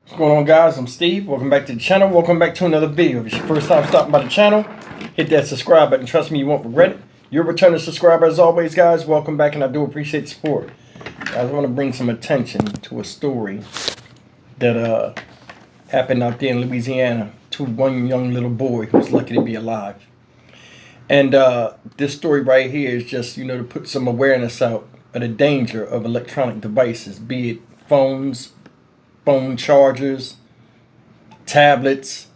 What's going on, guys? I'm Steve. Welcome back to the channel. Welcome back to another video. If it's your first time stopping by the channel, hit that subscribe button. Trust me, you won't regret it. You're a returning subscriber as always, guys. Welcome back, and I do appreciate the support. Guys, I want to bring some attention to a story that happened out there in Louisiana to one young little boy who's lucky to be alive. And this story right here is just, to put some awareness out of the danger of electronic devices, be it phones, phone chargers, tablets.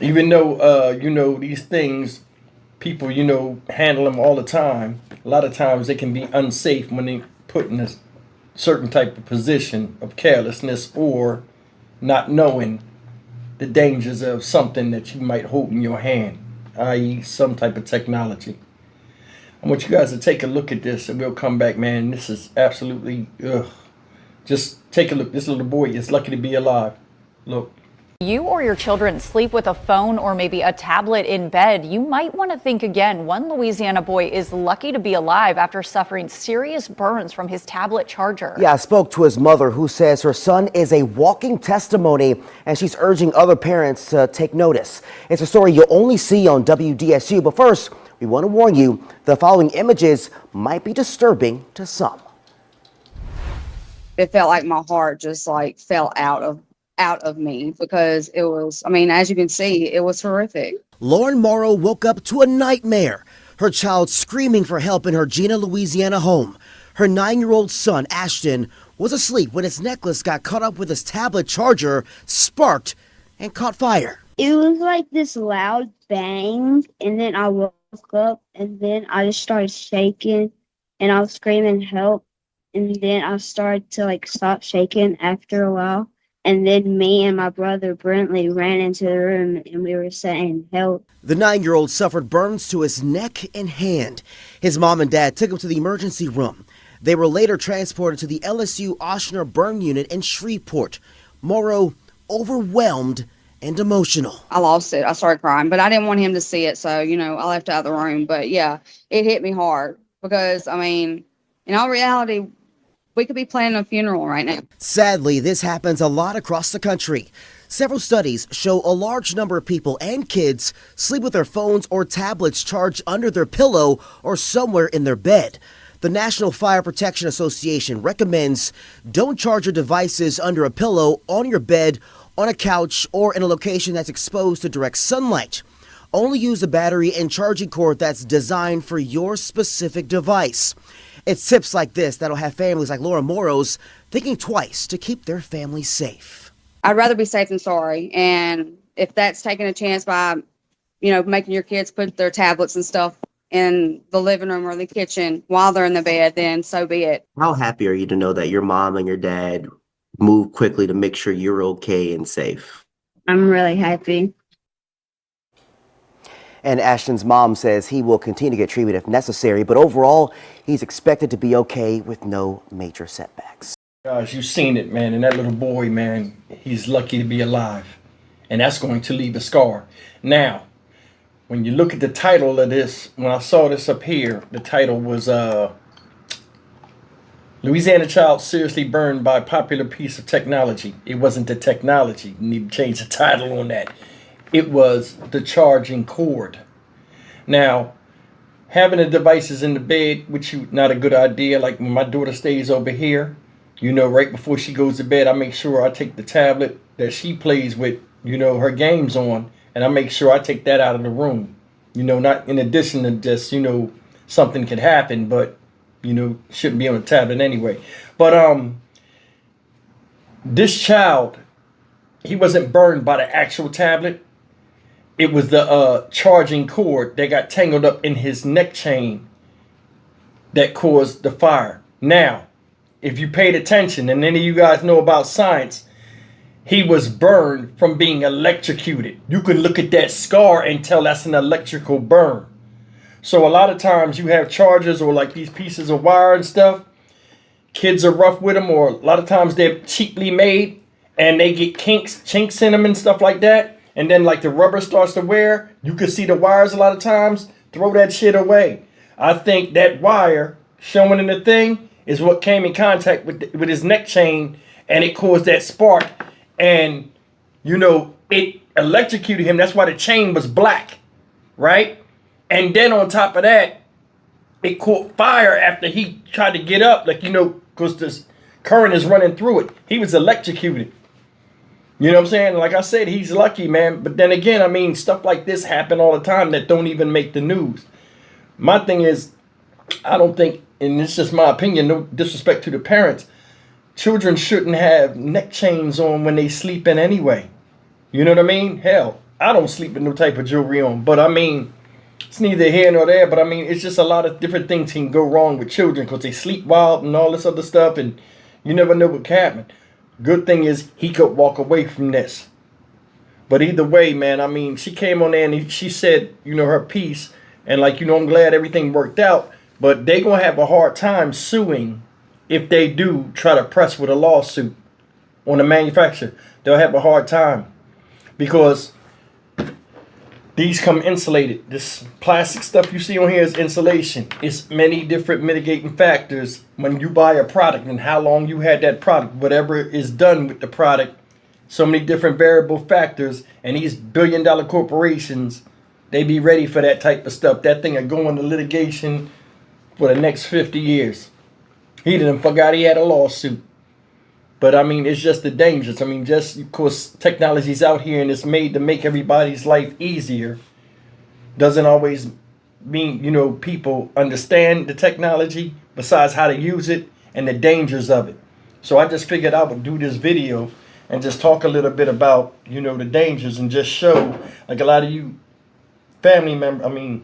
Even though these things, people handle them all the time, a lot of times they can be unsafe when they put in a certain type of position of carelessness or not knowing the dangers of something that you might hold in your hand, i.e. some type of technology. I want you guys to take a look at this, and we'll come back, man. This is absolutely just take a look. This little boy is lucky to be alive. Look. You or your children sleep with a phone or maybe a tablet in bed, you might want to think again. One Louisiana boy is lucky to be alive after suffering serious burns from his tablet charger. Yeah, I spoke to his mother, who says her son is a walking testimony, and she's urging other parents to take notice. It's a story you'll only see on WDSU. But first, we want to warn you, the following images might be disturbing to some. It felt like my heart just fell out of me because it was, as you can see, it was horrific. Lauren Morrow woke up to a nightmare. Her child screaming for help in her Gina, Louisiana home. Her 9-year-old son, Ashton, was asleep when his necklace got caught up with his tablet charger, sparked, and caught fire. It was like this loud bang, and then I woke up, and then I just started shaking, and I was screaming help, and then I started to stop shaking after a while. And then me and my brother Brentley ran into the room, and we were saying help. The 9-year-old suffered burns to his neck and hand. His mom and dad took him to the emergency room. They were later transported to the LSU Oshner Burn Unit in Shreveport. Morrow overwhelmed and emotional. I lost it. I started crying, but I didn't want him to see it. So, I left out of the room. But yeah, it hit me hard because, in all reality, we could be planning a funeral right now. Sadly, this happens a lot across the country. Several studies show a large number of people and kids sleep with their phones or tablets charged under their pillow or somewhere in their bed. The National Fire Protection Association recommends don't charge your devices under a pillow, on your bed, on a couch, or in a location that's exposed to direct sunlight. Only use a battery and charging cord that's designed for your specific device. It's tips like this that'll have families like Laura Morrow's thinking twice to keep their family safe. I'd rather be safe than sorry. And if that's taking a chance by, making your kids put their tablets and stuff in the living room or the kitchen while they're in the bed, then so be it. How happy are you to know that your mom and your dad moved quickly to make sure you're okay and safe? I'm really happy. And Ashton's mom says he will continue to get treatment if necessary, but overall, he's expected to be okay with no major setbacks. Guys, you've seen it, man. And that little boy, man, he's lucky to be alive. And that's going to leave a scar. Now, when you look at the title of this, when I saw this up here, the title was Louisiana child seriously burned by popular piece of technology. It wasn't the technology. You need to change the title on that. It was the charging cord. Now, having the devices in the bed, which is not a good idea. Like when my daughter stays over here, right before she goes to bed, I make sure I take the tablet that she plays with, her games on, and I make sure I take that out of the room. Not in addition to just, something could happen, but, shouldn't be on the tablet anyway. But this child, he wasn't burned by the actual tablet. It was the charging cord that got tangled up in his neck chain that caused the fire. Now, if you paid attention, and any of you guys know about science, he was burned from being electrocuted. You can look at that scar and tell that's an electrical burn. So a lot of times you have chargers or like these pieces of wire and stuff. Kids are rough with them, or a lot of times they're cheaply made and they get chinks in them and stuff like that. And then like the rubber starts to wear, you can see the wires a lot of times. Throw that shit away. I think that wire showing in the thing is what came in contact with his neck chain, and it caused that spark And, it electrocuted him. That's why the chain was black, right? And then on top of that, it caught fire after he tried to get up, because this current is running through it. He was electrocuted. You know what I'm saying? Like I said, he's lucky, man. But then again, I mean, stuff like this happen all the time that don't even make the news. My thing is, I don't think, and it's just my opinion, no disrespect to the parents, children shouldn't have neck chains on when they sleep in anyway. You know what I mean? Hell, I don't sleep with no type of jewelry on. But I mean, it's neither here nor there. But I mean, it's just a lot of different things can go wrong with children because they sleep wild and all this other stuff. And you never know what can happen. Good thing is he could walk away from this. But either way, man, I mean, she came on there and she said, her piece. And I'm glad everything worked out. But they going to have a hard time suing if they do try to press with a lawsuit on the manufacturer. They'll have a hard time because these come insulated. This plastic stuff you see on here is insulation. It's many different mitigating factors when you buy a product and how long you had that product, whatever is done with the product. So many different variable factors, and these billion-dollar corporations, they be ready for that type of stuff. That thing will go into litigation for the next 50 years. He didn't forgot he had a lawsuit. But I mean, it's just the dangers. I mean, just of course, technology's out here and it's made to make everybody's life easier. Doesn't always mean, people understand the technology besides how to use it and the dangers of it. So I just figured I would do this video and just talk a little bit about, the dangers and just show like a lot of you family members, a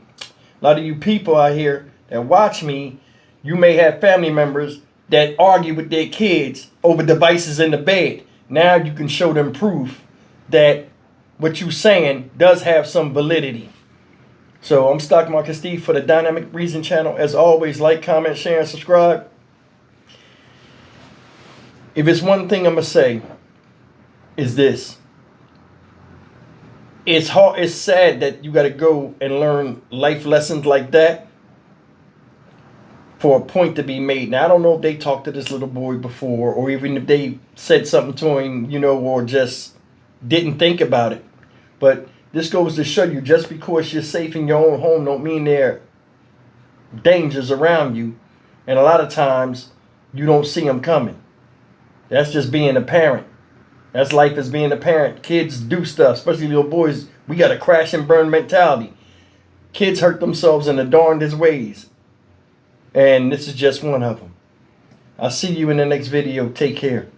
lot of you people out here that watch me, you may have family members that argue with their kids over devices in the bed. Now you can show them proof that what you're saying does have some validity. So I'm Stock Market Steve for the Dynamic Reason channel. As always, like, comment, share, and subscribe. If it's one thing I'm going to say, is this. It's hard, it's sad that you got to go and learn life lessons like that for a point to be made. Now, I don't know if they talked to this little boy before or even if they said something to him, or just didn't think about it. But this goes to show you, just because you're safe in your own home don't mean there are dangers around you. And a lot of times, you don't see them coming. That's just being a parent. That's life as being a parent. Kids do stuff, especially little boys. We got a crash and burn mentality. Kids hurt themselves in the darndest ways. And this is just one of them. I'll see you in the next video. Take care.